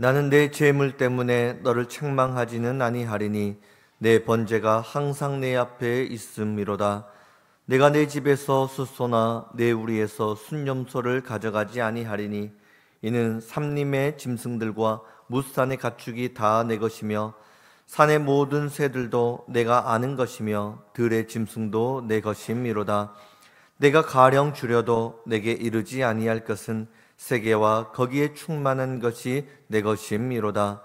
나는 내 죄물 때문에 너를 책망하지는 아니하리니 내 번제가 항상 내 앞에 있음이로다. 내가 내 집에서 숫소나 내 우리에서 순염소를 가져가지 아니하리니 이는 삼림의 짐승들과 무산의 가축이 다 내 것이며 산의 모든 새들도 내가 아는 것이며 들의 짐승도 내 것임이로다. 내가 가령 주려도 내게 이르지 아니할 것은 세계와 거기에 충만한 것이 내 것임이로다.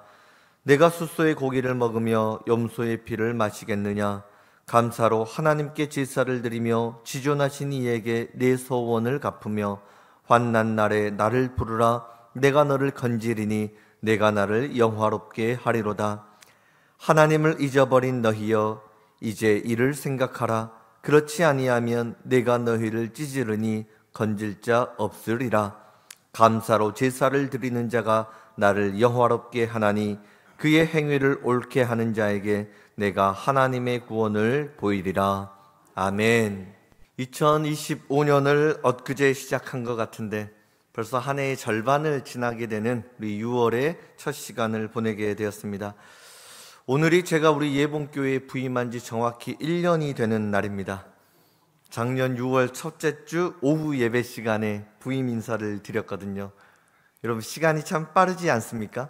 내가 숫소의 고기를 먹으며 염소의 피를 마시겠느냐? 감사로 하나님께 제사를 드리며 지존하신 이에게 내 소원을 갚으며 환난 날에 나를 부르라. 내가 너를 건지리니 내가 나를 영화롭게 하리로다. 하나님을 잊어버린 너희여, 이제 이를 생각하라. 그렇지 아니하면 내가 너희를 찢으르니 건질 자 없으리라. 감사로 제사를 드리는 자가 나를 영화롭게 하나니 그의 행위를 옳게 하는 자에게 내가 하나님의 구원을 보이리라. 아멘. 2025년을 엊그제 시작한 것 같은데 벌써 한 해의 절반을 지나게 되는 우리 6월의 첫 시간을 보내게 되었습니다. 오늘이 제가 우리 예봉교회에 부임한 지 정확히 1년이 되는 날입니다. 작년 6월 첫째 주 오후 예배 시간에 부임 인사를 드렸거든요. 여러분, 시간이 참 빠르지 않습니까?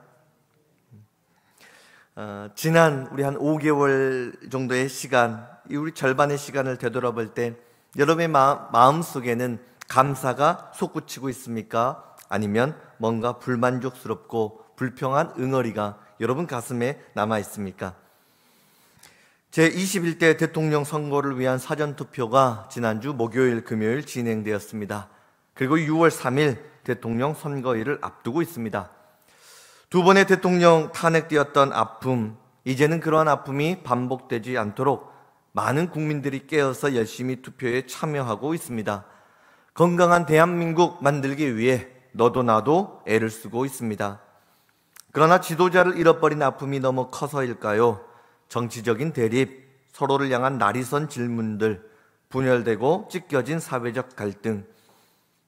지난 우리 한 5개월 정도의 시간, 우리 절반의 시간을 되돌아볼 때 여러분의 마음 속에는 감사가 솟구치고 있습니까? 아니면 뭔가 불만족스럽고 불평한 응어리가 여러분 가슴에 남아 있습니까? 제21대 대통령 선거를 위한 사전투표가 지난주 목요일, 금요일 진행되었습니다. 그리고 6월 3일 대통령 선거일을 앞두고 있습니다. 두 번의 대통령 탄핵되었던 아픔, 이제는 그러한 아픔이 반복되지 않도록 많은 국민들이 깨어서 열심히 투표에 참여하고 있습니다. 건강한 대한민국 만들기 위해 너도 나도 애를 쓰고 있습니다. 그러나 지도자를 잃어버린 아픔이 너무 커서일까요? 정치적인 대립, 서로를 향한 날이선 질문들, 분열되고 찢겨진 사회적 갈등,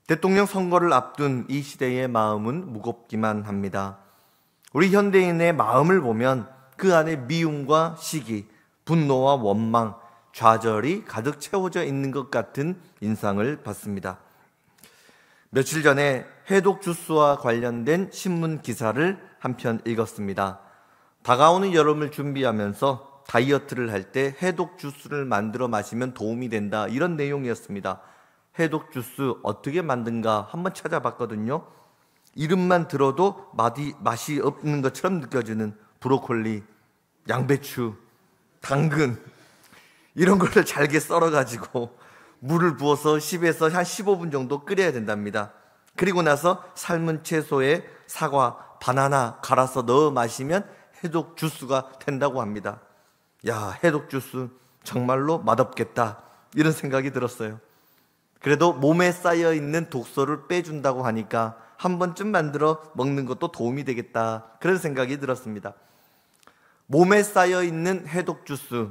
대통령 선거를 앞둔 이 시대의 마음은 무겁기만 합니다. 우리 현대인의 마음을 보면 그 안에 미움과 시기, 분노와 원망, 좌절이 가득 채워져 있는 것 같은 인상을 받습니다. 며칠 전에 해독 주스와 관련된 신문 기사를 한 편 읽었습니다. 다가오는 여름을 준비하면서 다이어트를 할 때 해독 주스를 만들어 마시면 도움이 된다, 이런 내용이었습니다. 해독 주스 어떻게 만든가 한번 찾아봤거든요. 이름만 들어도 맛이 없는 것처럼 느껴지는 브로콜리, 양배추, 당근, 이런 거를 잘게 썰어가지고 물을 부어서 10에서 한 15분 정도 끓여야 된답니다. 그리고 나서 삶은 채소에 사과, 바나나 갈아서 넣어 마시면 해독 주스가 된다고 합니다. 야, 해독 주스 정말로 맛없겠다, 이런 생각이 들었어요. 그래도 몸에 쌓여있는 독소를 빼준다고 하니까 한 번쯤 만들어 먹는 것도 도움이 되겠다, 그런 생각이 들었습니다. 몸에 쌓여있는 해독 주스,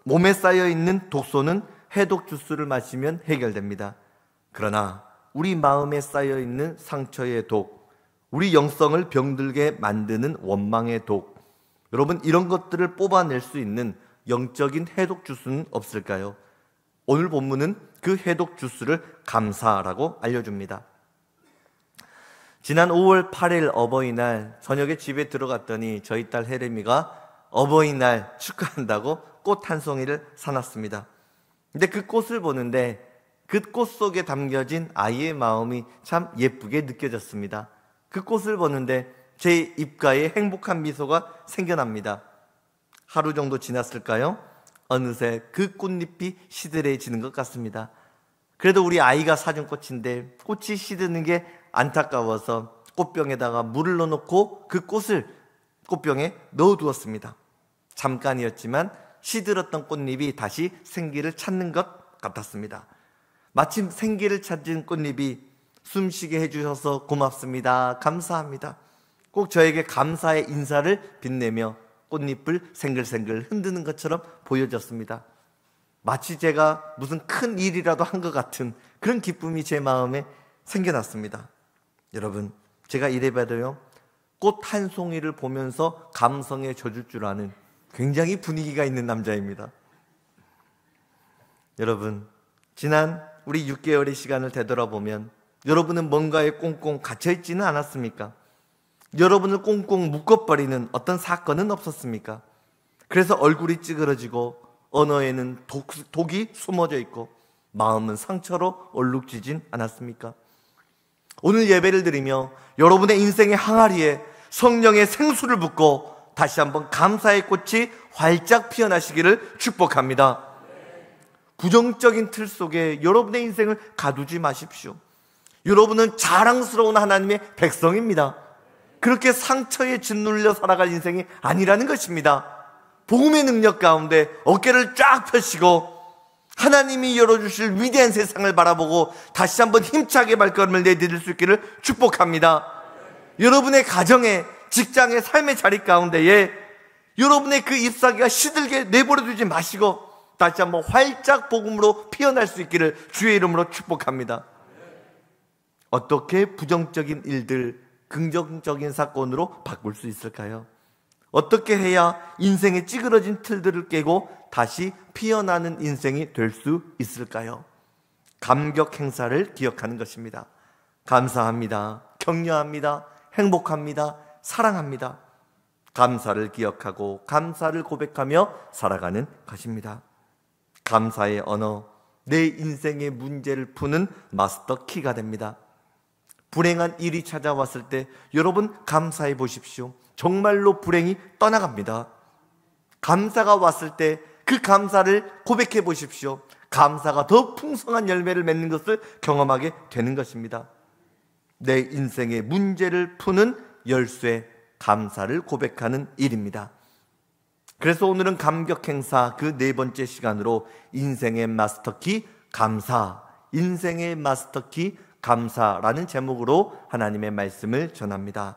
몸에 쌓여있는 독소는 해독 주스를 마시면 해결됩니다. 그러나 우리 마음에 쌓여있는 상처의 독, 우리 영성을 병들게 만드는 원망의 독, 여러분, 이런 것들을 뽑아낼 수 있는 영적인 해독 주스는 없을까요? 오늘 본문은 그 해독 주스를 감사라고 알려줍니다. 지난 5월 8일 어버이날 저녁에 집에 들어갔더니 저희 딸 혜림이가 어버이날 축하한다고 꽃 한 송이를 사놨습니다. 근데 그 꽃을 보는데 그 꽃 속에 담겨진 아이의 마음이 참 예쁘게 느껴졌습니다. 그 꽃을 보는데 제 입가에 행복한 미소가 생겨납니다. 하루 정도 지났을까요? 어느새 그 꽃잎이 시들해지는 것 같습니다. 그래도 우리 아이가 사준 꽃인데 꽃이 시드는 게 안타까워서 꽃병에다가 물을 넣어놓고 그 꽃을 꽃병에 넣어두었습니다. 잠깐이었지만 시들었던 꽃잎이 다시 생기를 찾는 것 같았습니다. 마침 생기를 찾은 꽃잎이 숨쉬게 해주셔서 고맙습니다, 감사합니다, 꼭 저에게 감사의 인사를 빛내며 꽃잎을 생글생글 흔드는 것처럼 보여졌습니다. 마치 제가 무슨 큰 일이라도 한 것 같은 그런 기쁨이 제 마음에 생겨났습니다. 여러분, 제가 이래봐도요, 꽃 한 송이를 보면서 감성에 젖을 줄 아는 굉장히 분위기가 있는 남자입니다. 여러분, 지난 우리 6개월의 시간을 되돌아보면 여러분은 뭔가에 꽁꽁 갇혀있지는 않았습니까? 여러분을 꽁꽁 묶어버리는 어떤 사건은 없었습니까? 그래서 얼굴이 찌그러지고 언어에는 독이 숨어져 있고 마음은 상처로 얼룩지진 않았습니까? 오늘 예배를 드리며 여러분의 인생의 항아리에 성령의 생수를 붓고 다시 한번 감사의 꽃이 활짝 피어나시기를 축복합니다. 부정적인 틀 속에 여러분의 인생을 가두지 마십시오. 여러분은 자랑스러운 하나님의 백성입니다. 그렇게 상처에 짓눌려 살아갈 인생이 아니라는 것입니다. 복음의 능력 가운데 어깨를 쫙 펴시고 하나님이 열어주실 위대한 세상을 바라보고 다시 한번 힘차게 발걸음을 내디딜 수 있기를 축복합니다. 여러분의 가정에, 직장의 삶의 자리 가운데에 여러분의 그 잎사귀가 시들게 내버려두지 마시고 다시 한번 활짝 복음으로 피어날 수 있기를 주의 이름으로 축복합니다. 어떻게 부정적인 일들 긍정적인 사건으로 바꿀 수 있을까요? 어떻게 해야 인생의 찌그러진 틀들을 깨고 다시 피어나는 인생이 될 수 있을까요? 감격 행사를 기억하는 것입니다. 감사합니다. 격려합니다. 행복합니다. 사랑합니다. 감사를 기억하고 감사를 고백하며 살아가는 것입니다. 감사의 언어, 내 인생의 문제를 푸는 마스터 키가 됩니다. 불행한 일이 찾아왔을 때 여러분 감사해 보십시오. 정말로 불행이 떠나갑니다. 감사가 왔을 때 그 감사를 고백해 보십시오. 감사가 더 풍성한 열매를 맺는 것을 경험하게 되는 것입니다. 내 인생의 문제를 푸는 열쇠, 감사를 고백하는 일입니다. 그래서 오늘은 감격 행사 그 4번째 시간으로 인생의 마스터키 감사, 인생의 마스터키 감사라는 제목으로 하나님의 말씀을 전합니다.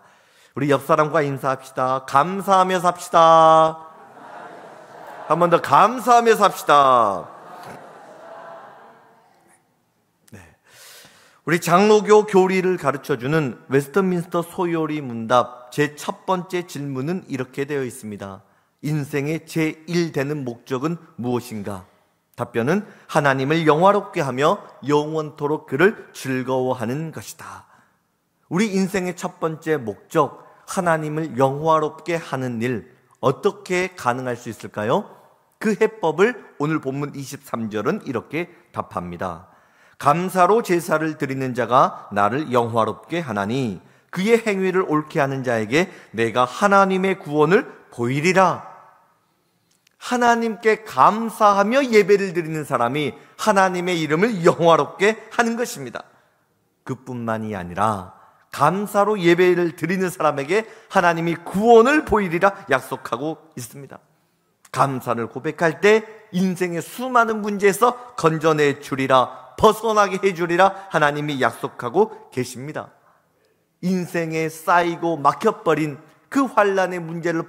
우리 옆 사람과 인사합시다. 감사하며 삽시다. 한 번 더 감사하며 삽시다. 네. 우리 장로교 교리를 가르쳐주는 웨스트민스터 소요리 문답 제 첫 번째 질문은 이렇게 되어 있습니다. 인생의 제1되는 목적은 무엇인가? 답변은 하나님을 영화롭게 하며 영원토록 그를 즐거워하는 것이다. 우리 인생의 첫 번째 목적, 하나님을 영화롭게 하는 일, 어떻게 가능할 수 있을까요? 그 해법을 오늘 본문 23절은 이렇게 답합니다. 감사로 제사를 드리는 자가 나를 영화롭게 하나니 그의 행위를 옳게 하는 자에게 내가 하나님의 구원을 보이리라. 하나님께 감사하며 예배를 드리는 사람이 하나님의 이름을 영화롭게 하는 것입니다. 그뿐만이 아니라 감사로 예배를 드리는 사람에게 하나님이 구원을 보이리라 약속하고 있습니다. 감사를 고백할 때 인생의 수많은 문제에서 건져내 주리라, 벗어나게 해주리라 하나님이 약속하고 계십니다. 인생에 쌓이고 막혀버린 그 환난의 문제를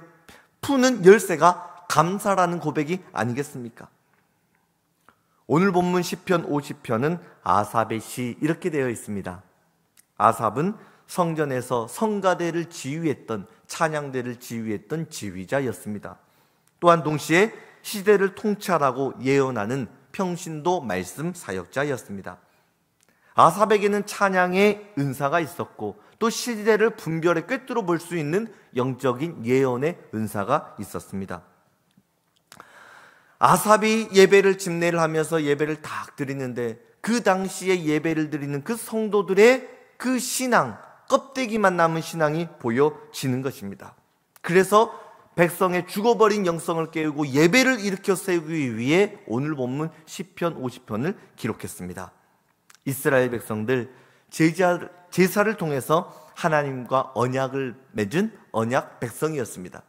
푸는 열쇠가 감사라는 고백이 아니겠습니까? 오늘 본문 시편 50편은 아삽의 시 이렇게 되어 있습니다. 아삽은 성전에서 성가대를 지휘했던, 찬양대를 지휘했던 지휘자였습니다. 또한 동시에 시대를 통찰하고 예언하는 평신도 말씀 사역자였습니다. 아삽에게는 찬양의 은사가 있었고 또 시대를 분별에 꿰뚫어 볼 수 있는 영적인 예언의 은사가 있었습니다. 아삽이 예배를 집례를 하면서 예배를 딱 드리는데 그 당시에 예배를 드리는 그 성도들의 그 신앙, 껍데기만 남은 신앙이 보여지는 것입니다. 그래서 백성의 죽어버린 영성을 깨우고 예배를 일으켜 세우기 위해 오늘 본문 시편 50편을 기록했습니다. 이스라엘 백성들 제사를 통해서 하나님과 언약을 맺은 언약 백성이었습니다.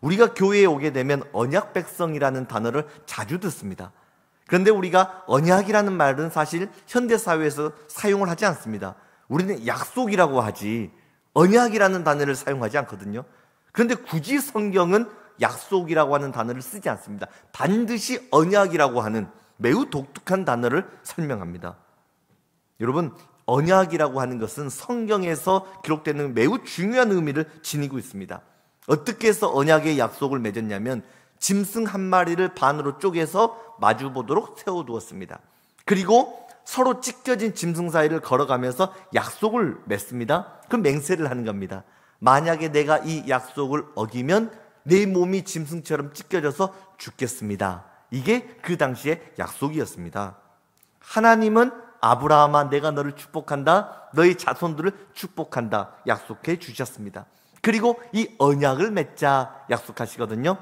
우리가 교회에 오게 되면 언약 백성이라는 단어를 자주 듣습니다. 그런데 우리가 언약이라는 말은 사실 현대사회에서 사용을 하지 않습니다. 우리는 약속이라고 하지 언약이라는 단어를 사용하지 않거든요. 그런데 굳이 성경은 약속이라고 하는 단어를 쓰지 않습니다. 반드시 언약이라고 하는 매우 독특한 단어를 설명합니다. 여러분, 언약이라고 하는 것은 성경에서 기록되는 매우 중요한 의미를 지니고 있습니다. 어떻게 해서 언약의 약속을 맺었냐면 짐승 한 마리를 반으로 쪼개서 마주보도록 세워두었습니다. 그리고 서로 찢겨진 짐승 사이를 걸어가면서 약속을 맺습니다. 그럼 맹세를 하는 겁니다. 만약에 내가 이 약속을 어기면 내 몸이 짐승처럼 찢겨져서 죽겠습니다. 이게 그 당시의 약속이었습니다. 하나님은 아브라함아 내가 너를 축복한다, 너희 자손들을 축복한다 약속해 주셨습니다. 그리고 이 언약을 맺자 약속하시거든요.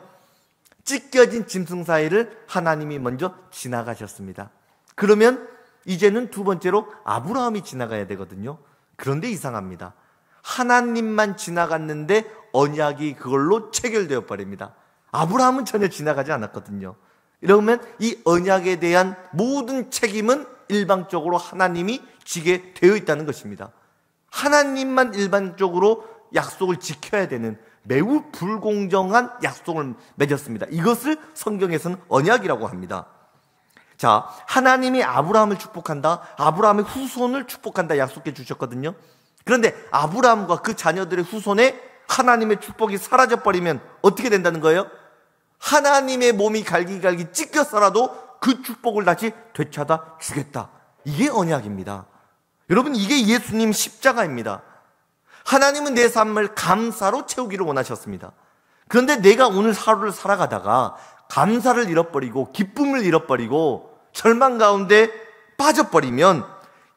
찢겨진 짐승 사이를 하나님이 먼저 지나가셨습니다. 그러면 이제는 두 번째로 아브라함이 지나가야 되거든요. 그런데 이상합니다. 하나님만 지나갔는데 언약이 그걸로 체결되어 버립니다. 아브라함은 전혀 지나가지 않았거든요. 이러면 이 언약에 대한 모든 책임은 일방적으로 하나님이 지게 되어 있다는 것입니다. 하나님만 일반적으로 약속을 지켜야 되는 매우 불공정한 약속을 맺었습니다. 이것을 성경에서는 언약이라고 합니다. 자, 하나님이 아브라함을 축복한다, 아브라함의 후손을 축복한다 약속해 주셨거든요. 그런데 아브라함과 그 자녀들의 후손에 하나님의 축복이 사라져버리면 어떻게 된다는 거예요? 하나님의 몸이 갈기갈기 찢겼어라도 그 축복을 다시 되찾아 주겠다. 이게 언약입니다. 여러분, 이게 예수님 십자가입니다. 하나님은 내 삶을 감사로 채우기를 원하셨습니다. 그런데 내가 오늘 하루를 살아가다가 감사를 잃어버리고 기쁨을 잃어버리고 절망 가운데 빠져버리면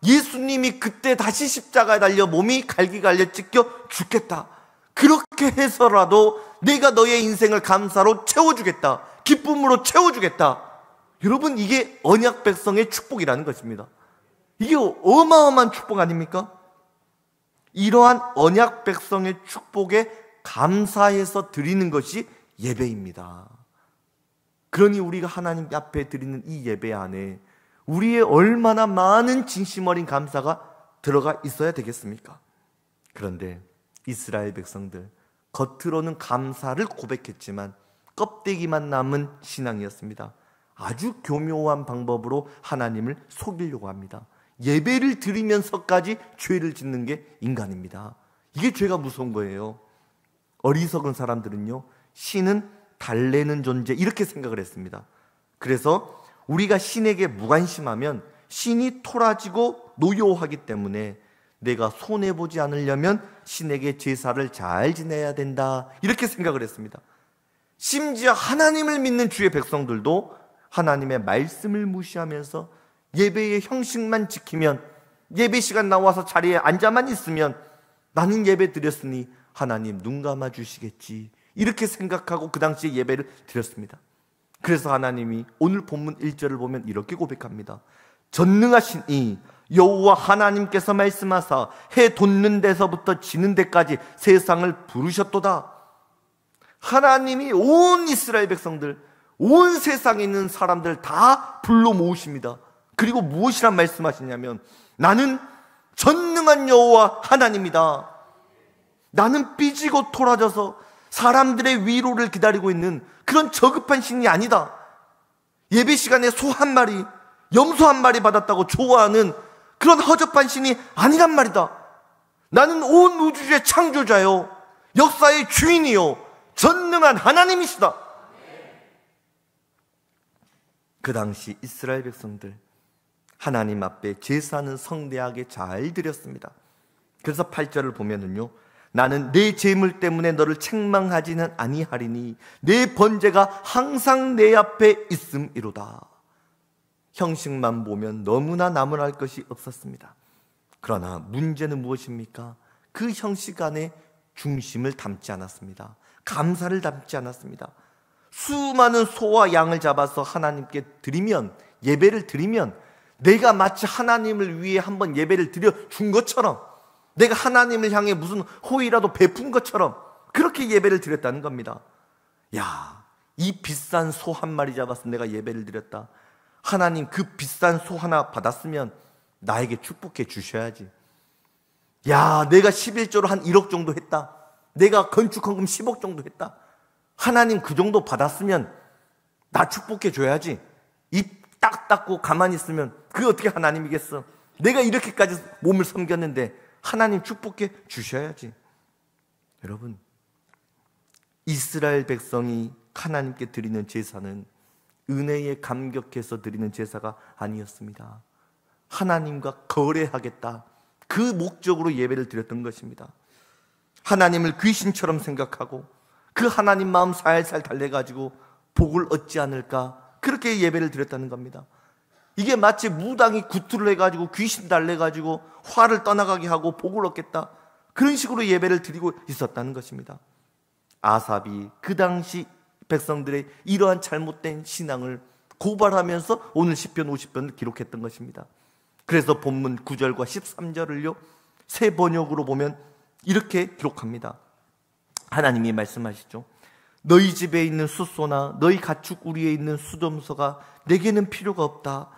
예수님이 그때 다시 십자가에 달려 몸이 갈기갈려 찢겨 죽겠다, 그렇게 해서라도 내가 너의 인생을 감사로 채워주겠다, 기쁨으로 채워주겠다. 여러분, 이게 언약 백성의 축복이라는 것입니다. 이게 어마어마한 축복 아닙니까? 이러한 언약 백성의 축복에 감사해서 드리는 것이 예배입니다. 그러니 우리가 하나님 앞에 드리는 이 예배 안에 우리의 얼마나 많은 진심 어린 감사가 들어가 있어야 되겠습니까? 그런데 이스라엘 백성들, 겉으로는 감사를 고백했지만 껍데기만 남은 신앙이었습니다. 아주 교묘한 방법으로 하나님을 속이려고 합니다. 예배를 드리면서까지 죄를 짓는 게 인간입니다. 이게 죄가 무서운 거예요. 어리석은 사람들은요, 신은 달래는 존재 이렇게 생각을 했습니다. 그래서 우리가 신에게 무관심하면 신이 토라지고 노여워하기 때문에 내가 손해보지 않으려면 신에게 제사를 잘 지내야 된다 이렇게 생각을 했습니다. 심지어 하나님을 믿는 주의 백성들도 하나님의 말씀을 무시하면서 예배의 형식만 지키면, 예배 시간 나와서 자리에 앉아만 있으면 나는 예배 드렸으니 하나님 눈 감아 주시겠지 이렇게 생각하고 그 당시에 예배를 드렸습니다. 그래서 하나님이 오늘 본문 1절을 보면 이렇게 고백합니다. 전능하신 이 여호와 하나님께서 말씀하사 해 돋는 데서부터 지는 데까지 세상을 부르셨도다. 하나님이 온 이스라엘 백성들, 온 세상에 있는 사람들 다 불러 모으십니다. 그리고 무엇이란 말씀하시냐면 나는 전능한 여호와 하나님이다. 나는 삐지고 토라져서 사람들의 위로를 기다리고 있는 그런 저급한 신이 아니다. 예배 시간에 소 한 마리, 염소 한 마리 받았다고 좋아하는 그런 허접한 신이 아니란 말이다. 나는 온 우주의 창조자요, 역사의 주인이요, 전능한 하나님이시다. 그 당시 이스라엘 백성들 하나님 앞에 제사는 성대하게 잘 드렸습니다. 그래서 8절을 보면은요, 나는 내 재물 때문에 너를 책망하지는 아니하리니 내 번제가 항상 내 앞에 있음이로다. 형식만 보면 너무나 나무랄 것이 없었습니다. 그러나 문제는 무엇입니까? 그 형식 안에 중심을 담지 않았습니다. 감사를 담지 않았습니다. 수많은 소와 양을 잡아서 하나님께 드리면, 예배를 드리면 내가 마치 하나님을 위해 한번 예배를 드려 준 것처럼, 내가 하나님을 향해 무슨 호의라도 베푼 것처럼 그렇게 예배를 드렸다는 겁니다. 야, 이 비싼 소 한 마리 잡아서 내가 예배를 드렸다. 하나님 그 비싼 소 하나 받았으면 나에게 축복해 주셔야지. 야, 내가 11조로 한 1억 정도 했다. 내가 건축헌금 10억 정도 했다. 하나님 그 정도 받았으면 나 축복해 줘야지. 입 딱 닫고 가만히 있으면 그게 어떻게 하나님이겠어? 내가 이렇게까지 몸을 섬겼는데 하나님 축복해 주셔야지. 여러분, 이스라엘 백성이 하나님께 드리는 제사는 은혜에 감격해서 드리는 제사가 아니었습니다. 하나님과 거래하겠다, 그 목적으로 예배를 드렸던 것입니다. 하나님을 귀신처럼 생각하고 그 하나님 마음 살살 달래가지고 복을 얻지 않을까, 그렇게 예배를 드렸다는 겁니다. 이게 마치 무당이 구투를 해가지고 귀신 달래가지고 화를 떠나가게 하고 복을 얻겠다, 그런 식으로 예배를 드리고 있었다는 것입니다. 아삽이 그 당시 백성들의 이러한 잘못된 신앙을 고발하면서 오늘 시편 50편을 기록했던 것입니다. 그래서 본문 9절과 13절을요 새 번역으로 보면 이렇게 기록합니다. 하나님이 말씀하시죠. 너희 집에 있는 숫소나 너희 가축 우리에 있는 수dom소가 내게는 필요가 없다.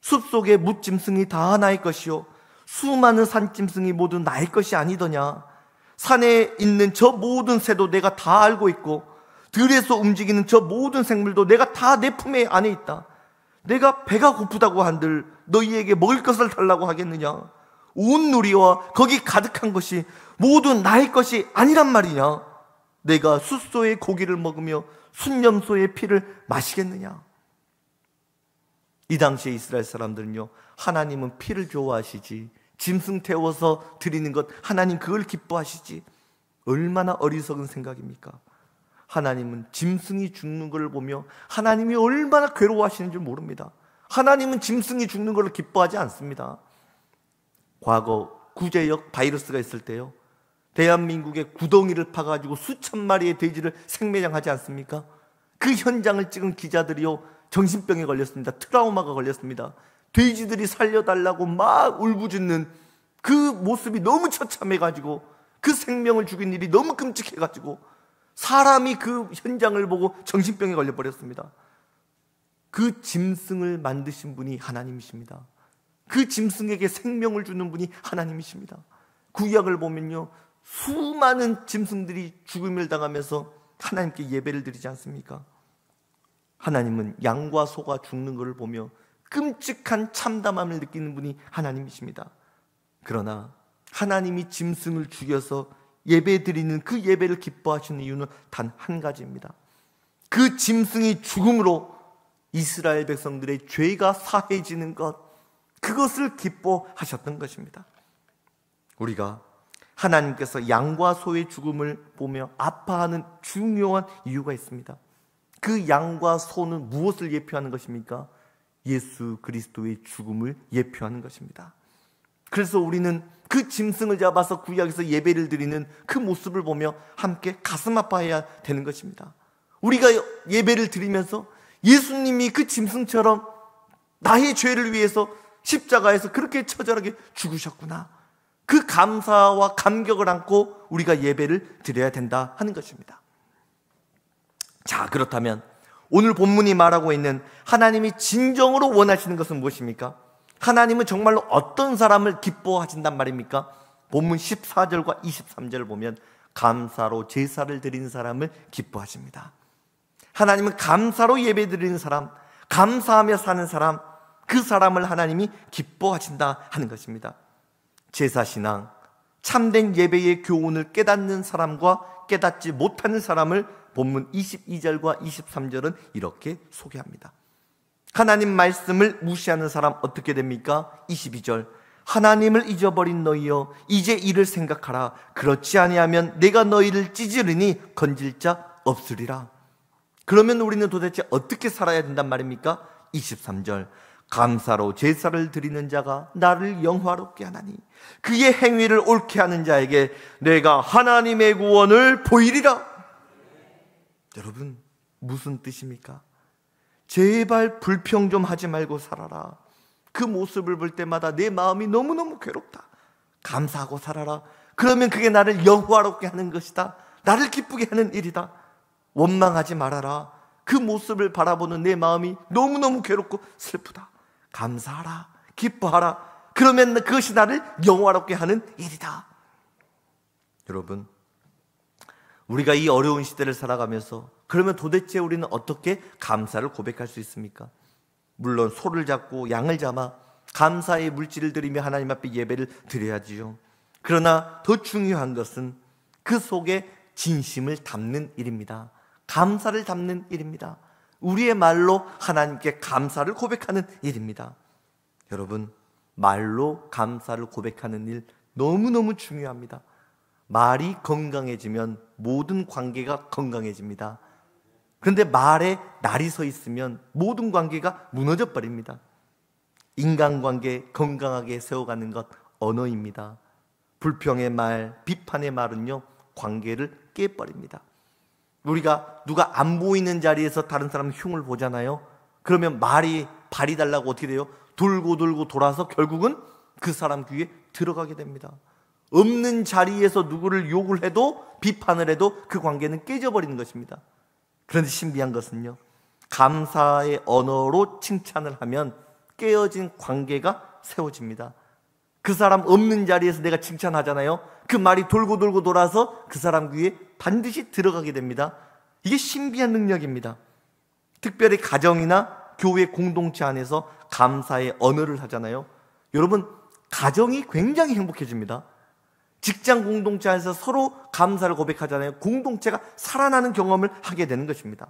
숲속의 뭇짐승이 다 나의 것이요 수많은 산짐승이 모두 나의 것이 아니더냐. 산에 있는 저 모든 새도 내가 다 알고 있고 들에서 움직이는 저 모든 생물도 내가 다 내 품에 안에 있다. 내가 배가 고프다고 한들 너희에게 먹을 것을 달라고 하겠느냐. 온 누리와 거기 가득한 것이 모두 나의 것이 아니란 말이냐. 내가 숫소의 고기를 먹으며 순념소의 피를 마시겠느냐. 이 당시에 이스라엘 사람들은요, 하나님은 피를 좋아하시지, 짐승 태워서 드리는 것 하나님 그걸 기뻐하시지. 얼마나 어리석은 생각입니까? 하나님은 짐승이 죽는 것을 보며 하나님이 얼마나 괴로워하시는 줄 모릅니다. 하나님은 짐승이 죽는 것을 기뻐하지 않습니다. 과거 구제역 바이러스가 있을 때요, 대한민국에 구덩이를 파가지고 수천 마리의 돼지를 생매장하지 않습니까? 그 현장을 찍은 기자들이요 정신병에 걸렸습니다. 트라우마가 걸렸습니다. 돼지들이 살려달라고 막 울부짖는 그 모습이 너무 처참해가지고, 그 생명을 죽인 일이 너무 끔찍해가지고 사람이 그 현장을 보고 정신병에 걸려버렸습니다. 그 짐승을 만드신 분이 하나님이십니다. 그 짐승에게 생명을 주는 분이 하나님이십니다. 구약을 보면요, 수많은 짐승들이 죽음을 당하면서 하나님께 예배를 드리지 않습니까? 하나님은 양과 소가 죽는 것을 보며 끔찍한 참담함을 느끼는 분이 하나님이십니다. 그러나 하나님이 짐승을 죽여서 예배 드리는 그 예배를 기뻐하시는 이유는 단 한 가지입니다. 그 짐승이 죽음으로 이스라엘 백성들의 죄가 사해지는 것, 그것을 기뻐하셨던 것입니다. 우리가 하나님께서 양과 소의 죽음을 보며 아파하는 중요한 이유가 있습니다. 그 양과 소는 무엇을 예표하는 것입니까? 예수 그리스도의 죽음을 예표하는 것입니다. 그래서 우리는 그 짐승을 잡아서 구약에서 예배를 드리는 그 모습을 보며 함께 가슴 아파해야 되는 것입니다. 우리가 예배를 드리면서 예수님이 그 짐승처럼 나의 죄를 위해서 십자가에서 그렇게 처절하게 죽으셨구나, 그 감사와 감격을 안고 우리가 예배를 드려야 된다 하는 것입니다. 자, 그렇다면 오늘 본문이 말하고 있는 하나님이 진정으로 원하시는 것은 무엇입니까? 하나님은 정말로 어떤 사람을 기뻐하신단 말입니까? 본문 14절과 23절을 보면 감사로 제사를 드리는 사람을 기뻐하십니다. 하나님은 감사로 예배 드리는 사람, 감사하며 사는 사람, 그 사람을 하나님이 기뻐하신다 하는 것입니다. 제사신앙, 참된 예배의 교훈을 깨닫는 사람과 깨닫지 못하는 사람을 본문 22절과 23절은 이렇게 소개합니다. 하나님 말씀을 무시하는 사람 어떻게 됩니까? 22절, 하나님을 잊어버린 너희여 이제 이를 생각하라. 그렇지 아니하면 내가 너희를 찢으리니 건질 자 없으리라. 그러면 우리는 도대체 어떻게 살아야 된단 말입니까? 23절, 감사로 제사를 드리는 자가 나를 영화롭게 하나니 그의 행위를 옳게 하는 자에게 내가 하나님의 구원을 보이리라. 여러분, 무슨 뜻입니까? 제발 불평 좀 하지 말고 살아라. 그 모습을 볼 때마다 내 마음이 너무너무 괴롭다. 감사하고 살아라. 그러면 그게 나를 영화롭게 하는 것이다. 나를 기쁘게 하는 일이다. 원망하지 말아라. 그 모습을 바라보는 내 마음이 너무너무 괴롭고 슬프다. 감사하라. 기뻐하라. 그러면 그것이 나를 영화롭게 하는 일이다. 여러분, 우리가 이 어려운 시대를 살아가면서 그러면 도대체 우리는 어떻게 감사를 고백할 수 있습니까? 물론 소를 잡고 양을 잡아 감사의 물질을 드리며 하나님 앞에 예배를 드려야지요. 그러나 더 중요한 것은 그 속에 진심을 담는 일입니다. 감사를 담는 일입니다. 우리의 말로 하나님께 감사를 고백하는 일입니다. 여러분, 말로 감사를 고백하는 일 너무너무 중요합니다. 말이 건강해지면 모든 관계가 건강해집니다. 그런데 말에 날이 서 있으면 모든 관계가 무너져 버립니다. 인간관계 건강하게 세워가는 것 언어입니다. 불평의 말, 비판의 말은요, 관계를 깨버립니다. 우리가 누가 안 보이는 자리에서 다른 사람 흉을 보잖아요. 그러면 발이 달라고 어떻게 돼요? 돌고 돌아서 결국은 그 사람 귀에 들어가게 됩니다. 없는 자리에서 누구를 욕을 해도, 비판을 해도 그 관계는 깨져버리는 것입니다. 그런데 신비한 것은요, 감사의 언어로 칭찬을 하면 깨어진 관계가 세워집니다. 그 사람 없는 자리에서 내가 칭찬하잖아요. 그 말이 돌고 돌아서 그 사람 귀에 반드시 들어가게 됩니다. 이게 신비한 능력입니다. 특별히 가정이나 교회 공동체 안에서 감사의 언어를 하잖아요. 여러분, 가정이 굉장히 행복해집니다. 직장 공동체 안에서 서로 감사를 고백하잖아요. 공동체가 살아나는 경험을 하게 되는 것입니다.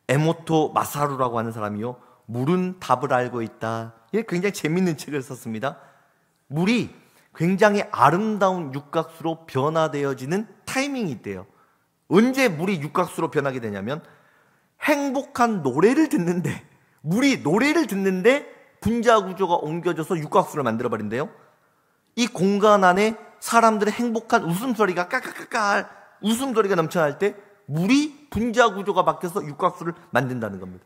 에모토 마사루라고 하는 사람이요, 물은 답을 알고 있다. 굉장히 재밌는 책을 썼습니다. 물이 굉장히 아름다운 육각수로 변화되어지는 타이밍이 있대요. 언제 물이 육각수로 변하게 되냐면, 행복한 노래를 듣는데, 물이 노래를 듣는데 분자 구조가 옮겨져서 육각수를 만들어버린대요. 이 공간 안에 사람들의 행복한 웃음소리가 깔깔깔깔 웃음소리가 넘쳐날 때 물이 분자 구조가 바뀌어서 육각수를 만든다는 겁니다.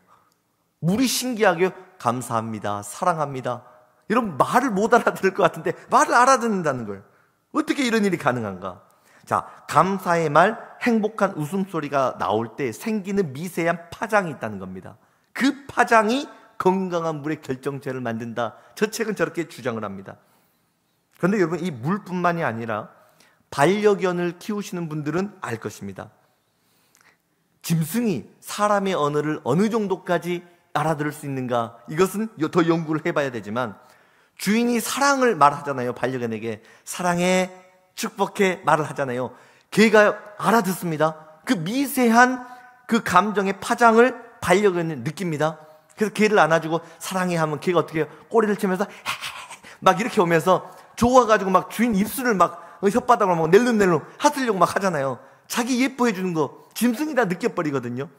물이 신기하게 감사합니다, 사랑합니다. 여러분, 말을 못 알아들을 것 같은데 말을 알아듣는다는 걸. 어떻게 이런 일이 가능한가? 자, 감사의 말, 행복한 웃음소리가 나올 때 생기는 미세한 파장이 있다는 겁니다. 그 파장이 건강한 물의 결정체를 만든다. 저 책은 저렇게 주장을 합니다. 그런데 여러분, 이 물뿐만이 아니라 반려견을 키우시는 분들은 알 것입니다. 짐승이 사람의 언어를 어느 정도까지 알아들을 수 있는가, 이것은 더 연구를 해봐야 되지만, 주인이 사랑을 말하잖아요. 반려견에게 사랑해, 축복해 말을 하잖아요. 걔가 알아듣습니다. 그 미세한 그 감정의 파장을 반려견이 느낍니다. 그래서 걔를 안아주고 사랑해 하면 걔가 어떻게 해요? 꼬리를 치면서 막 이렇게 오면서 좋아가지고 막 주인 입술을 막 혓바닥을 막 낼름낼름 하트려고 막 하잖아요. 자기 예뻐해 주는 거 짐승이 다 느껴버리거든요.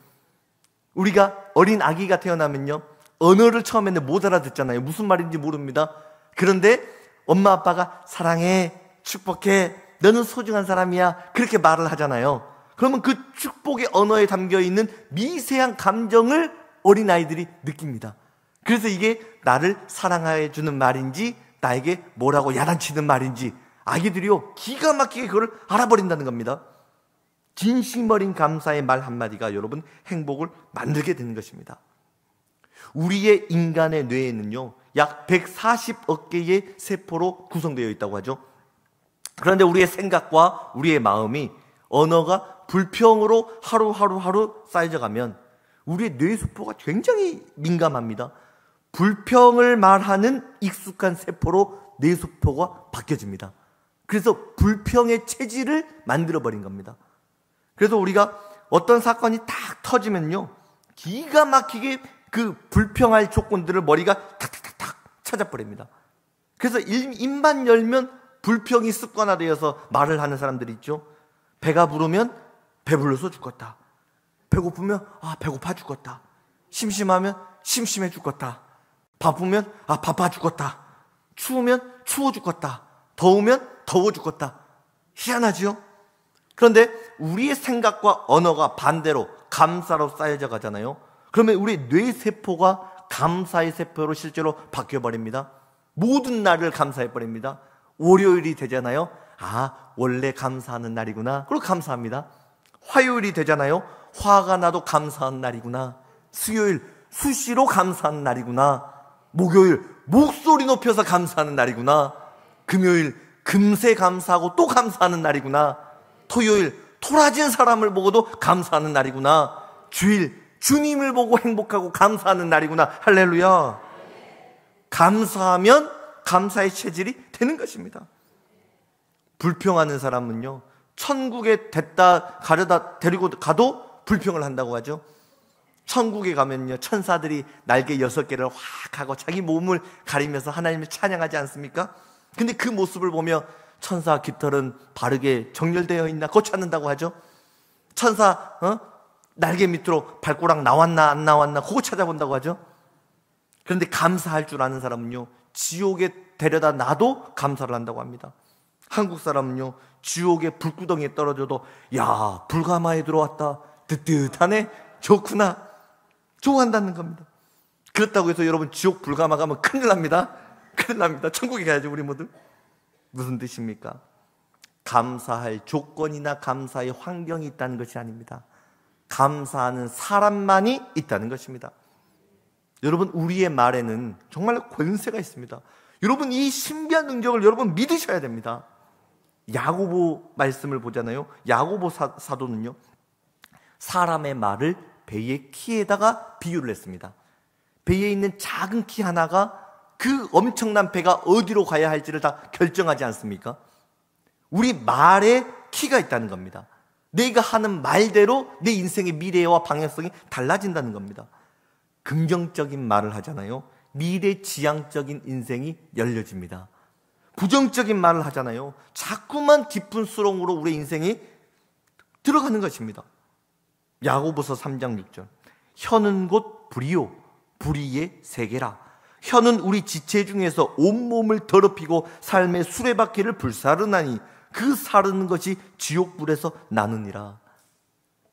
우리가 어린 아기가 태어나면요, 언어를 처음에는 못 알아듣잖아요. 무슨 말인지 모릅니다. 그런데 엄마 아빠가 사랑해, 축복해, 너는 소중한 사람이야, 그렇게 말을 하잖아요. 그러면 그 축복의 언어에 담겨있는 미세한 감정을 어린아이들이 느낍니다. 그래서 이게 나를 사랑해 주는 말인지 나에게 뭐라고 야단치는 말인지 아기들이요, 기가 막히게 그걸 알아버린다는 겁니다. 진심 어린 감사의 말 한마디가 여러분 행복을 만들게 되는 것입니다. 우리의 인간의 뇌에는요, 약 140억 개의 세포로 구성되어 있다고 하죠. 그런데 우리의 생각과 우리의 마음이 언어가 불평으로 하루 쌓여가면 우리의 뇌세포가 굉장히 민감합니다. 불평을 말하는 익숙한 세포로 뇌세포가 바뀌어집니다. 그래서 불평의 체질을 만들어버린 겁니다. 그래서 우리가 어떤 사건이 딱 터지면요, 기가 막히게 그 불평할 조건들을 머리가 탁탁탁탁 찾아버립니다. 그래서 입만 열면 불평이 습관화되어서 말을 하는 사람들이 있죠. 배가 부르면 배불러서 죽겠다. 배고프면 배고파 죽겠다. 심심하면 심심해 죽겠다. 바쁘면 바빠 죽겠다. 추우면 추워 죽겠다. 더우면 더워 죽겠다. 희한하지요? 그런데 우리의 생각과 언어가 반대로 감사로 쌓여져 가잖아요. 그러면 우리 뇌세포가 감사의 세포로 실제로 바뀌어버립니다. 모든 날을 감사해버립니다. 월요일이 되잖아요. 원래 감사하는 날이구나. 그리고 감사합니다. 화요일이 되잖아요. 화가 나도 감사한 날이구나. 수요일 수시로 감사하는 날이구나. 목요일 목소리 높여서 감사하는 날이구나. 금요일 금세 감사하고 또 감사하는 날이구나. 토요일 토라진 사람을 보고도 감사하는 날이구나. 주일 주님을 보고 행복하고 감사하는 날이구나. 할렐루야. 감사하면 감사의 체질이 되는 것입니다. 불평하는 사람은요, 천국에 가려다 데리고 가도 불평을 한다고 하죠. 천국에 가면요, 천사들이 날개 6개를 확 하고 자기 몸을 가리면서 하나님을 찬양하지 않습니까? 근데 그 모습을 보며 천사 깃털은 바르게 정렬되어 있나 그거 찾는다고 하죠. 천사 날개 밑으로 발꼬락 나왔나 안 나왔나 그거 찾아본다고 하죠. 그런데 감사할 줄 아는 사람은요, 지옥에 데려다 놔도 감사를 한다고 합니다. 한국 사람은요, 지옥의 불구덩이에 떨어져도 야, 불가마에 들어왔다, 뜨뜻하네, 좋구나, 좋아한다는 겁니다. 그렇다고 해서 여러분 지옥 불가마 가면 큰일 납니다. 큰일 납니다. 천국에 가야죠, 우리 모두. 무슨 뜻입니까? 감사할 조건이나 감사의 환경이 있다는 것이 아닙니다. 감사하는 사람만이 있다는 것입니다. 여러분, 우리의 말에는 정말 권세가 있습니다. 여러분, 이 신비한 능력을 여러분 믿으셔야 됩니다. 야고보 말씀을 보잖아요. 야고보 사도는요, 사람의 말을 배의 키에다가 비유를 했습니다. 배에 있는 작은 키 하나가 그 엄청난 배가 어디로 가야 할지를 다 결정하지 않습니까? 우리 말에 키가 있다는 겁니다. 내가 하는 말대로 내 인생의 미래와 방향성이 달라진다는 겁니다. 긍정적인 말을 하잖아요. 미래지향적인 인생이 열려집니다. 부정적인 말을 하잖아요. 자꾸만 깊은 수렁으로 우리 인생이 들어가는 것입니다. 야고보서 3장 6절. 혀는 곧 불이요 불의의 세계라. 혀는 우리 지체 중에서 온몸을 더럽히고 삶의 수레바퀴를 불사르나니 그 사르는 것이 지옥불에서 나느니라.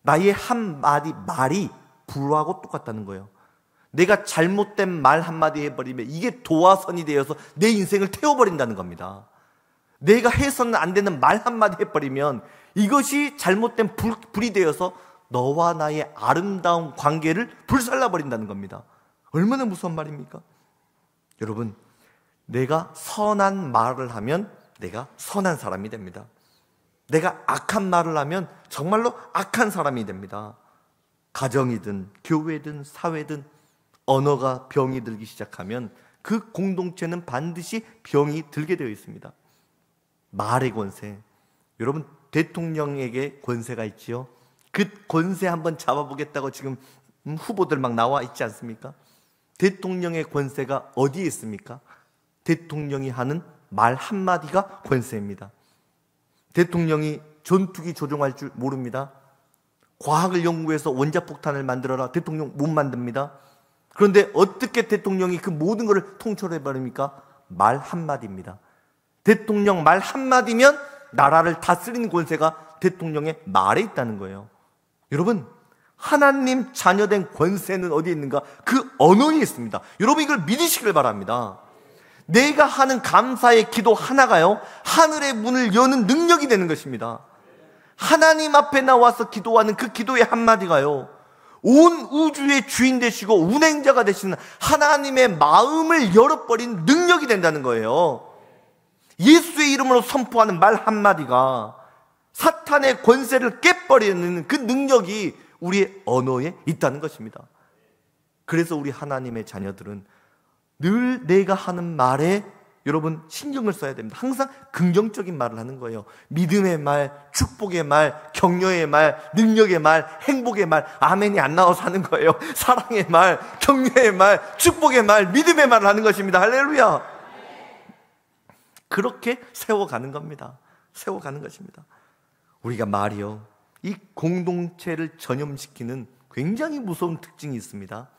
나의 한마디 말이 불하고 똑같다는 거예요. 내가 잘못된 말 한마디 해버리면 이게 도화선이 되어서 내 인생을 태워버린다는 겁니다. 내가 해서는 안 되는 말 한마디 해버리면 이것이 잘못된 불이 되어서 너와 나의 아름다운 관계를 불살라버린다는 겁니다. 얼마나 무서운 말입니까? 여러분, 내가 선한 말을 하면 내가 선한 사람이 됩니다. 내가 악한 말을 하면 정말로 악한 사람이 됩니다. 가정이든 교회든 사회든 언어가 병이 들기 시작하면 그 공동체는 반드시 병이 들게 되어 있습니다. 말의 권세. 여러분, 대통령에게 권세가 있지요. 그 권세 한번 잡아보겠다고 지금 후보들 막 나와 있지 않습니까? 대통령의 권세가 어디에 있습니까? 대통령이 하는 말 한마디가 권세입니다. 대통령이 전투기 조종할 줄 모릅니다. 과학을 연구해서 원자폭탄을 만들어라. 대통령 못 만듭니다. 그런데 어떻게 대통령이 그 모든 것을 통솔해버립니까? 말 한마디입니다. 대통령 말 한마디면 나라를 다스리는 권세가 대통령의 말에 있다는 거예요. 여러분, 하나님 자녀된 권세는 어디에 있는가? 그 언어에 있습니다. 여러분, 이걸 믿으시길 바랍니다. 내가 하는 감사의 기도 하나가요, 하늘의 문을 여는 능력이 되는 것입니다. 하나님 앞에 나와서 기도하는 그 기도의 한마디가요, 온 우주의 주인 되시고 운행자가 되시는 하나님의 마음을 열어버린 능력이 된다는 거예요. 예수의 이름으로 선포하는 말 한마디가 사탄의 권세를 깨버리는 그 능력이 우리의 언어에 있다는 것입니다. 그래서 우리 하나님의 자녀들은 늘 내가 하는 말에 여러분 신경을 써야 됩니다. 항상 긍정적인 말을 하는 거예요. 믿음의 말, 축복의 말, 격려의 말, 능력의 말, 행복의 말, 아멘이 안 나와서 하는 거예요. 사랑의 말, 격려의 말, 축복의 말, 믿음의 말을 하는 것입니다. 할렐루야. 그렇게 세워가는 겁니다. 세워가는 것입니다. 우리가 말이요, 이 공동체를 전염시키는 굉장히 무서운 특징이 있습니다.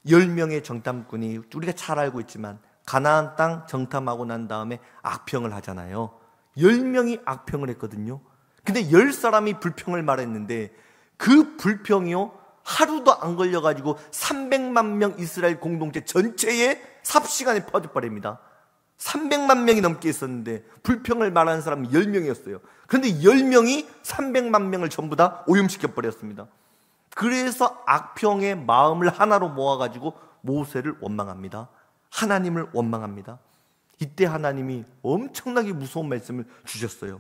10명의 정탐꾼이, 우리가 잘 알고 있지만 가나안 땅 정탐하고 난 다음에 악평을 하잖아요. 10명이 악평을 했거든요. 근데 10사람이 불평을 말했는데 그 불평이요, 하루도 안 걸려가지고 300만 명 이스라엘 공동체 전체에 삽시간에 퍼져버립니다. 300만 명이 넘게 있었는데 불평을 말하는 사람이 10명이었어요. 그런데 10명이 300만 명을 전부 다 오염시켜버렸습니다. 그래서 악평의 마음을 하나로 모아가지고 모세를 원망합니다. 하나님을 원망합니다. 이때 하나님이 엄청나게 무서운 말씀을 주셨어요.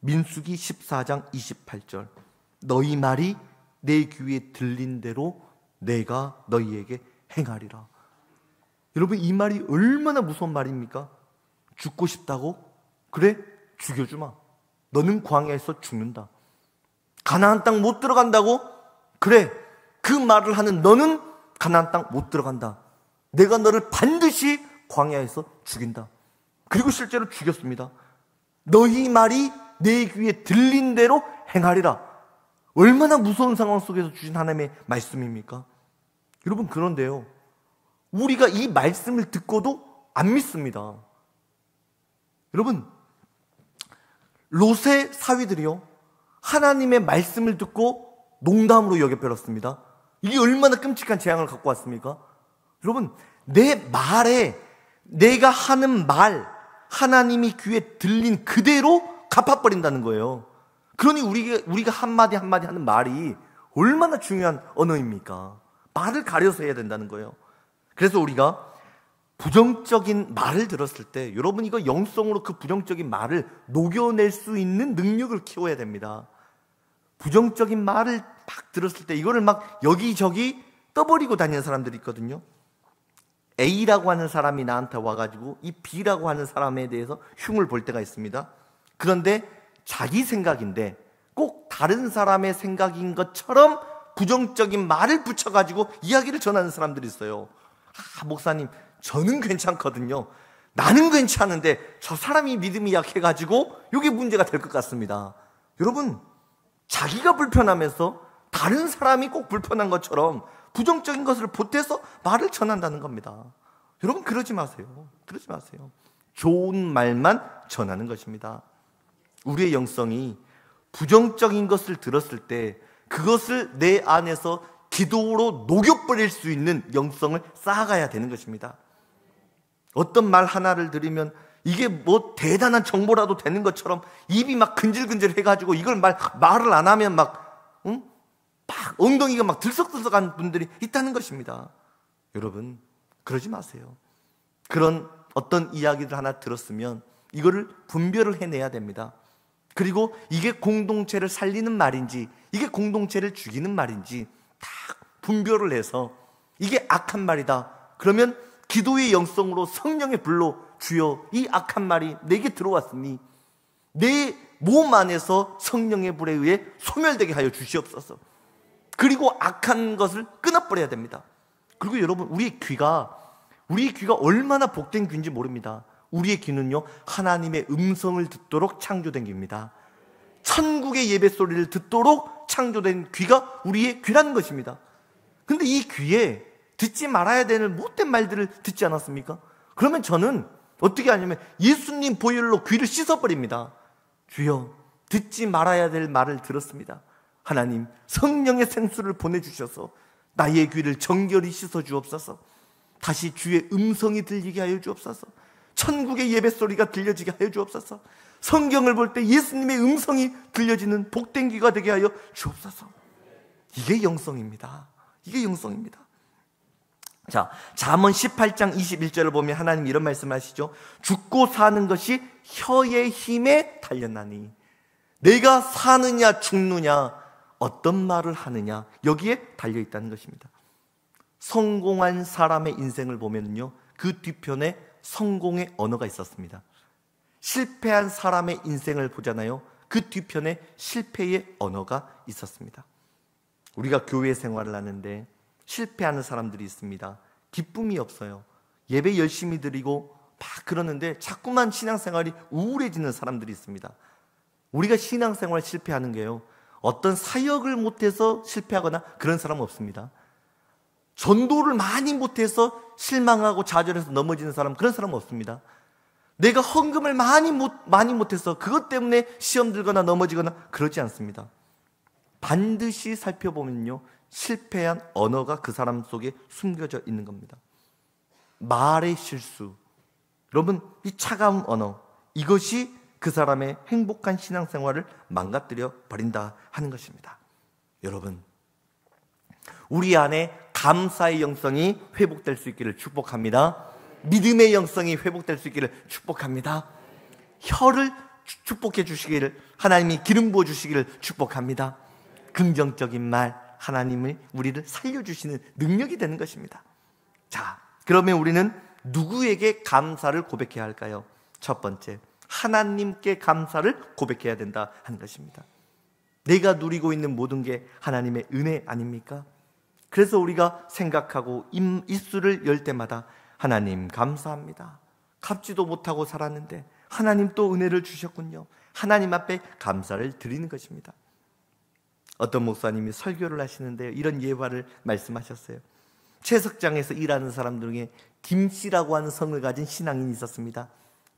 민수기 14장 28절. 너희 말이 내 귀에 들린 대로 내가 너희에게 행하리라. 여러분, 이 말이 얼마나 무서운 말입니까? 죽고 싶다고? 그래, 죽여주마. 너는 광야에서 죽는다. 가나안 땅 못 들어간다고? 그래, 그 말을 하는 너는 가나안 땅 못 들어간다. 내가 너를 반드시 광야에서 죽인다. 그리고 실제로 죽였습니다. 너희 말이 내 귀에 들린 대로 행하리라. 얼마나 무서운 상황 속에서 주신 하나님의 말씀입니까? 여러분, 그런데요, 우리가 이 말씀을 듣고도 안 믿습니다. 여러분, 롯의 사위들이요, 하나님의 말씀을 듣고 농담으로 여겨버렸습니다. 이게 얼마나 끔찍한 재앙을 갖고 왔습니까? 여러분, 내 말에, 내가 하는 말, 하나님이 귀에 들린 그대로 갚아버린다는 거예요. 그러니 우리가 한마디 한마디 하는 말이 얼마나 중요한 언어입니까? 말을 가려서 해야 된다는 거예요. 그래서 우리가 부정적인 말을 들었을 때, 여러분, 이거 영성으로 그 부정적인 말을 녹여낼 수 있는 능력을 키워야 됩니다. 부정적인 말을 막 들었을 때 이거를 막 여기저기 떠버리고 다니는 사람들이 있거든요. A라고 하는 사람이 나한테 와가지고 이 B라고 하는 사람에 대해서 흉을 볼 때가 있습니다. 그런데 자기 생각인데 꼭 다른 사람의 생각인 것처럼 부정적인 말을 붙여가지고 이야기를 전하는 사람들이 있어요. 목사님, 저는 괜찮거든요. 나는 괜찮은데 저 사람이 믿음이 약해가지고 이게 문제가 될 것 같습니다. 여러분, 자기가 불편하면서 다른 사람이 꼭 불편한 것처럼 부정적인 것을 보태서 말을 전한다는 겁니다. 여러분, 그러지 마세요. 그러지 마세요. 좋은 말만 전하는 것입니다. 우리의 영성이 부정적인 것을 들었을 때 그것을 내 안에서 기도로 녹여버릴 수 있는 영성을 쌓아가야 되는 것입니다. 어떤 말 하나를 들으면 이게 뭐 대단한 정보라도 되는 것처럼 입이 막 근질근질 해가지고 이걸 말을 안 하면 막 엉덩이가 막 들썩들썩한 분들이 있다는 것입니다. 여러분, 그러지 마세요. 그런 어떤 이야기를 하나 들었으면 이거를 분별을 해내야 됩니다. 그리고 이게 공동체를 살리는 말인지 이게 공동체를 죽이는 말인지 딱 분별을 해서 이게 악한 말이다. 그러면 기도의 영성으로 성령의 불로, 주여, 이 악한 말이 내게 들어왔으니 내 몸 안에서 성령의 불에 의해 소멸되게 하여 주시옵소서. 그리고 악한 것을 끊어버려야 됩니다. 그리고 여러분, 우리의 귀가 얼마나 복된 귀인지 모릅니다. 우리의 귀는요, 하나님의 음성을 듣도록 창조된 귀입니다. 천국의 예배소리를 듣도록 창조된 귀가 우리의 귀라는 것입니다. 근데 이 귀에 듣지 말아야 되는 못된 말들을 듣지 않았습니까? 그러면 저는 어떻게 하냐면 예수님 보혈로 귀를 씻어버립니다. 주여, 듣지 말아야 될 말을 들었습니다. 하나님, 성령의 생수를 보내주셔서 나의 귀를 정결히 씻어주옵소서. 다시 주의 음성이 들리게 하여 주옵소서. 천국의 예배소리가 들려지게 하여 주옵소서. 성경을 볼 때 예수님의 음성이 들려지는 복된 귀가 되게 하여 주옵소서. 이게 영성입니다. 이게 영성입니다. 자, 잠언 18장 21절을 보면 하나님 이런 말씀을 하시죠. 죽고 사는 것이 혀의 힘에 달렸나니. 내가 사느냐 죽느냐 어떤 말을 하느냐, 여기에 달려있다는 것입니다. 성공한 사람의 인생을 보면요, 그 뒤편에 성공의 언어가 있었습니다. 실패한 사람의 인생을 보잖아요. 그 뒤편에 실패의 언어가 있었습니다. 우리가 교회 생활을 하는데 실패하는 사람들이 있습니다. 기쁨이 없어요. 예배 열심히 드리고 막 그러는데 자꾸만 신앙생활이 우울해지는 사람들이 있습니다. 우리가 신앙생활 실패하는 게요, 어떤 사역을 못해서 실패하거나 그런 사람은 없습니다. 전도를 많이 못해서 실망하고 좌절해서 넘어지는 사람, 그런 사람은 없습니다. 내가 헌금을 많이 못해서 그것 때문에 시험 들거나 넘어지거나 그러지 않습니다. 반드시 살펴보면요, 실패한 언어가 그 사람 속에 숨겨져 있는 겁니다. 말의 실수, 여러분, 이 차가운 언어, 이것이 그 사람의 행복한 신앙생활을 망가뜨려 버린다 하는 것입니다. 여러분, 우리 안에 감사의 영성이 회복될 수 있기를 축복합니다. 믿음의 영성이 회복될 수 있기를 축복합니다. 혀를 축복해 주시기를, 하나님이 기름 부어 주시기를 축복합니다. 긍정적인 말, 하나님이 우리를 살려주시는 능력이 되는 것입니다. 자, 그러면 우리는 누구에게 감사를 고백해야 할까요? 첫 번째, 하나님께 감사를 고백해야 된다 하는 것입니다. 내가 누리고 있는 모든 게 하나님의 은혜 아닙니까? 그래서 우리가 생각하고 입술을 열 때마다 하나님 감사합니다. 갚지도 못하고 살았는데 하나님 또 은혜를 주셨군요. 하나님 앞에 감사를 드리는 것입니다. 어떤 목사님이 설교를 하시는데요, 이런 예화를 말씀하셨어요. 채석장에서 일하는 사람들 중에 김씨라고 하는 성을 가진 신앙인이 있었습니다.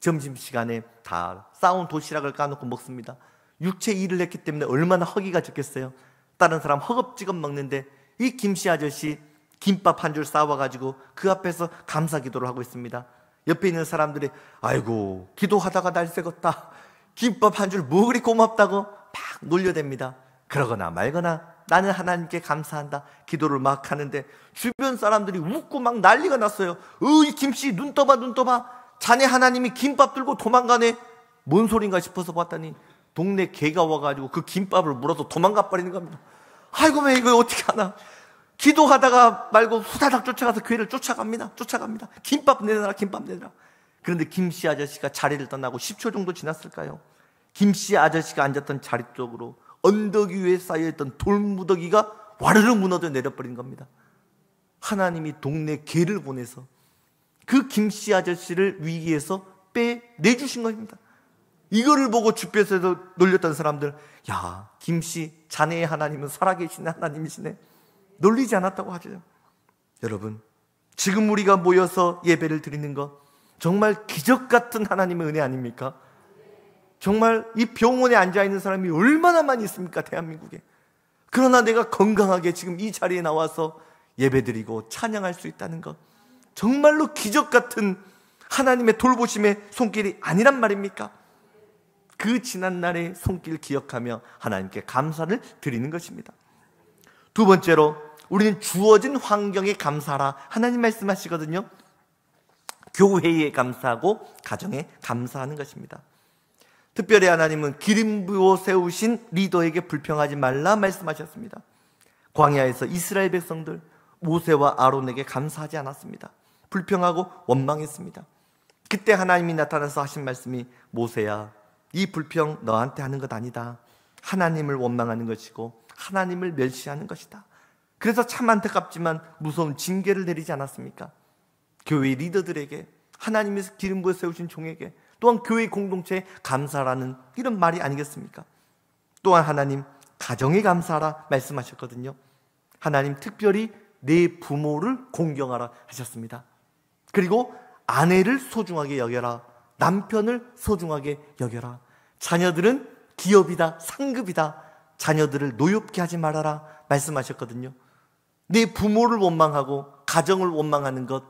점심시간에 다 싸운 도시락을 까놓고 먹습니다. 육체 일을 했기 때문에 얼마나 허기가 졌겠어요. 다른 사람 허겁지겁 먹는데 이 김씨 아저씨 김밥 한 줄 싸와가지고 그 앞에서 감사 기도를 하고 있습니다. 옆에 있는 사람들이 아이고 기도하다가 날 새겄다, 김밥 한 줄 뭐 그리 고맙다고 막 놀려댑니다. 그러거나 말거나 나는 하나님께 감사한다 기도를 막 하는데 주변 사람들이 웃고 막 난리가 났어요. 이 김씨 눈 떠봐, 눈 떠봐, 자네 하나님이 김밥 들고 도망가네. 뭔 소린가 싶어서 봤더니 동네 개가 와가지고 그 김밥을 물어서 도망가 버리는 겁니다. 아이고 왜 이거 어떻게 하나. 기도하다가 말고 후다닥 쫓아가서 괴를 쫓아갑니다. 김밥 내놔라, 김밥 내놔라. 그런데 김씨 아저씨가 자리를 떠나고 10초 정도 지났을까요? 김씨 아저씨가 앉았던 자리 쪽으로 언덕 위에 쌓여있던 돌무더기가 와르르 무너져 내려버린 겁니다. 하나님이 동네 개를 보내서 그 김씨 아저씨를 위기에서 빼내주신 겁니다. 이거를 보고 주변에서 놀렸던 사람들, 야 김씨 자네의 하나님은 살아계신 하나님이시네, 놀리지 않았다고 하죠. 여러분, 지금 우리가 모여서 예배를 드리는 것 정말 기적 같은 하나님의 은혜 아닙니까? 정말 이 병원에 앉아있는 사람이 얼마나 많이 있습니까, 대한민국에. 그러나 내가 건강하게 지금 이 자리에 나와서 예배드리고 찬양할 수 있다는 것, 정말로 기적 같은 하나님의 돌보심의 손길이 아니란 말입니까? 그 지난날의 손길 기억하며 하나님께 감사를 드리는 것입니다. 두 번째로, 우리는 주어진 환경에 감사하라 하나님 말씀하시거든요. 교회에 감사하고 가정에 감사하는 것입니다. 특별히 하나님은 기름 부어 세우신 리더에게 불평하지 말라 말씀하셨습니다. 광야에서 이스라엘 백성들 모세와 아론에게 감사하지 않았습니다. 불평하고 원망했습니다. 그때 하나님이 나타나서 하신 말씀이, 모세야, 이 불평 너한테 하는 것 아니다. 하나님을 원망하는 것이고 하나님을 멸시하는 것이다. 그래서 참 안타깝지만 무서운 징계를 내리지 않았습니까? 교회 리더들에게, 하나님이 기름 부어 세우신 종에게, 또한 교회 공동체에 감사라는 이런 말이 아니겠습니까? 또한 하나님 가정에 감사하라 말씀하셨거든요. 하나님 특별히 내 부모를 공경하라 하셨습니다. 그리고 아내를 소중하게 여겨라, 남편을 소중하게 여겨라. 자녀들은 기업이다, 상급이다. 자녀들을 노엽게 하지 말아라 말씀하셨거든요. 내 부모를 원망하고 가정을 원망하는 것,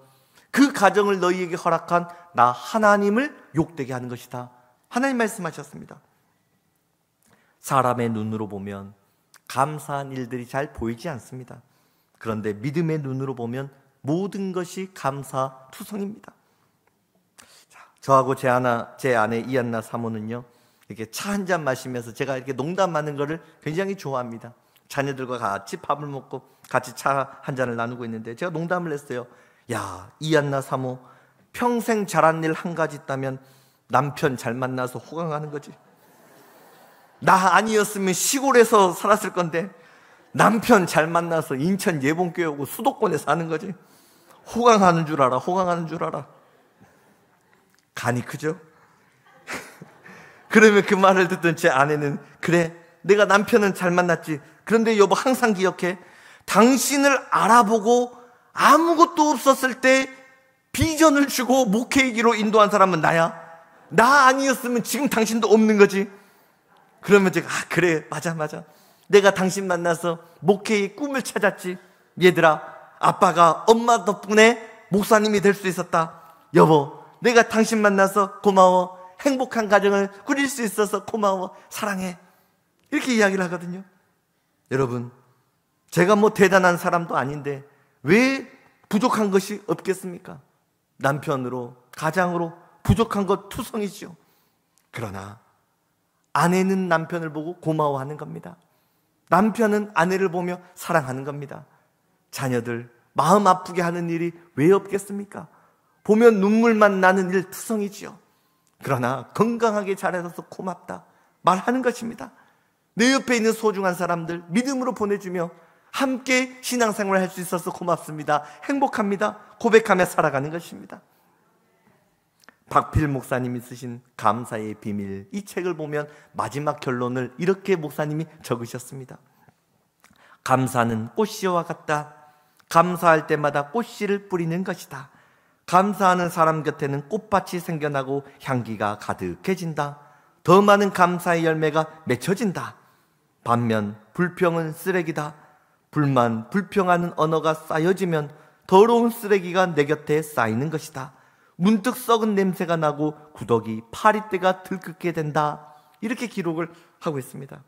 그 가정을 너희에게 허락한 나 하나님을 욕되게 하는 것이다. 하나님 말씀하셨습니다. 사람의 눈으로 보면 감사한 일들이 잘 보이지 않습니다. 그런데 믿음의 눈으로 보면 모든 것이 감사투성입니다. 저하고 제 아내 이한나 사모는요, 이렇게 차 한 잔 마시면서 제가 이렇게 농담하는 거를 굉장히 좋아합니다. 자녀들과 같이 밥을 먹고 같이 차 한 잔을 나누고 있는데 제가 농담을 했어요. 야, 이한나 사모, 평생 잘한 일 한 가지 있다면 남편 잘 만나서 호강하는 거지. 나 아니었으면 시골에서 살았을 건데 남편 잘 만나서 인천 예봉교회 오고 수도권에 사는 거지. 호강하는 줄 알아, 호강하는 줄 알아. 간이 크죠? 그러면 그 말을 듣던 제 아내는, 그래, 내가 남편은 잘 만났지. 그런데 여보, 항상 기억해. 당신을 알아보고 아무것도 없었을 때 비전을 주고 목회이기로 인도한 사람은 나야. 나 아니었으면 지금 당신도 없는 거지. 그러면 제가, 그래, 맞아. 내가 당신 만나서 목회의 꿈을 찾았지. 얘들아, 아빠가 엄마 덕분에 목사님이 될 수 있었다. 여보, 내가 당신 만나서 고마워. 행복한 가정을 꾸릴 수 있어서 고마워. 사랑해. 이렇게 이야기를 하거든요. 여러분, 제가 뭐 대단한 사람도 아닌데 왜 부족한 것이 없겠습니까? 남편으로, 가장으로 부족한 것 투성이죠. 그러나 아내는 남편을 보고 고마워하는 겁니다. 남편은 아내를 보며 사랑하는 겁니다. 자녀들 마음 아프게 하는 일이 왜 없겠습니까? 보면 눈물만 나는 일투성이지요. 그러나 건강하게 자라서 고맙다 말하는 것입니다. 내 옆에 있는 소중한 사람들 믿음으로 보내주며 함께 신앙생활을 할 수 있어서 고맙습니다, 행복합니다 고백하며 살아가는 것입니다. 박필 목사님이 쓰신 감사의 비밀, 이 책을 보면 마지막 결론을 이렇게 목사님이 적으셨습니다. 감사는 꽃씨와 같다. 감사할 때마다 꽃씨를 뿌리는 것이다. 감사하는 사람 곁에는 꽃밭이 생겨나고 향기가 가득해진다. 더 많은 감사의 열매가 맺혀진다. 반면 불평은 쓰레기다. 불만, 불평하는 언어가 쌓여지면 더러운 쓰레기가 내 곁에 쌓이는 것이다. 문득 썩은 냄새가 나고 구더기, 파리떼가 들끓게 된다. 이렇게 기록을 하고 있습니다.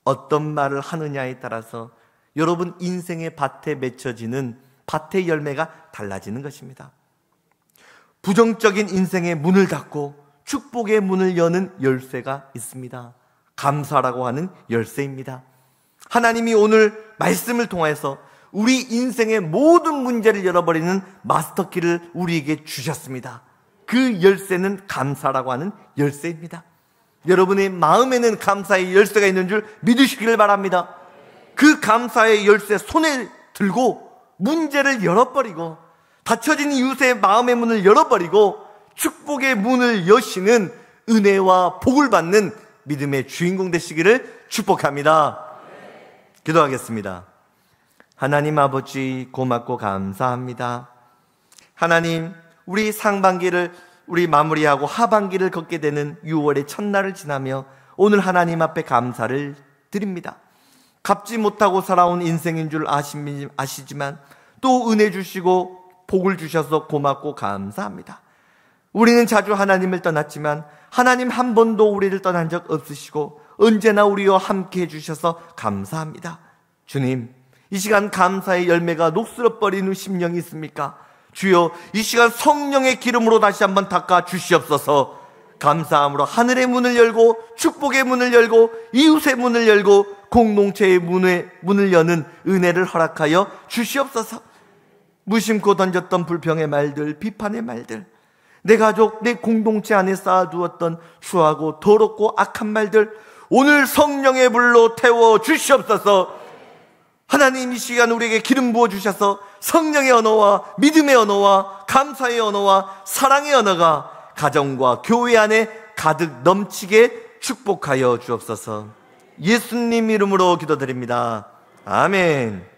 어떤 말을 하느냐에 따라서 여러분 인생의 밭에 맺혀지는 밭의 열매가 달라지는 것입니다. 부정적인 인생의 문을 닫고 축복의 문을 여는 열쇠가 있습니다. 감사라고 하는 열쇠입니다. 하나님이 오늘 말씀을 통해서 우리 인생의 모든 문제를 열어버리는 마스터키를 우리에게 주셨습니다. 그 열쇠는 감사라고 하는 열쇠입니다. 여러분의 마음에는 감사의 열쇠가 있는 줄 믿으시기를 바랍니다. 그 감사의 열쇠 손에 들고 문제를 열어버리고 닫혀진 이웃의 마음의 문을 열어버리고 축복의 문을 여시는 은혜와 복을 받는 믿음의 주인공 되시기를 축복합니다. 기도하겠습니다. 하나님 아버지, 고맙고 감사합니다. 하나님, 우리 상반기를 우리 마무리하고 하반기를 걷게 되는 6월의 첫날을 지나며 오늘 하나님 앞에 감사를 드립니다. 갚지 못하고 살아온 인생인 줄 아시지만 또 은혜 주시고 복을 주셔서 고맙고 감사합니다. 우리는 자주 하나님을 떠났지만 하나님 한 번도 우리를 떠난 적 없으시고 언제나 우리와 함께 해주셔서 감사합니다. 주님, 이 시간 감사의 열매가 녹슬어버리는 심령이 있습니까? 주여, 이 시간 성령의 기름으로 다시 한번 닦아 주시옵소서. 감사함으로 하늘의 문을 열고 축복의 문을 열고 이웃의 문을 열고 공동체의 문을 여는 은혜를 허락하여 주시옵소서. 무심코 던졌던 불평의 말들, 비판의 말들, 내 가족, 내 공동체 안에 쌓아두었던 추하고 더럽고 악한 말들 오늘 성령의 불로 태워 주시옵소서. 하나님, 이 시간 우리에게 기름 부어 주셔서 성령의 언어와 믿음의 언어와 감사의 언어와 사랑의 언어가 가정과 교회 안에 가득 넘치게 축복하여 주옵소서. 예수님 이름으로 기도드립니다. 아멘.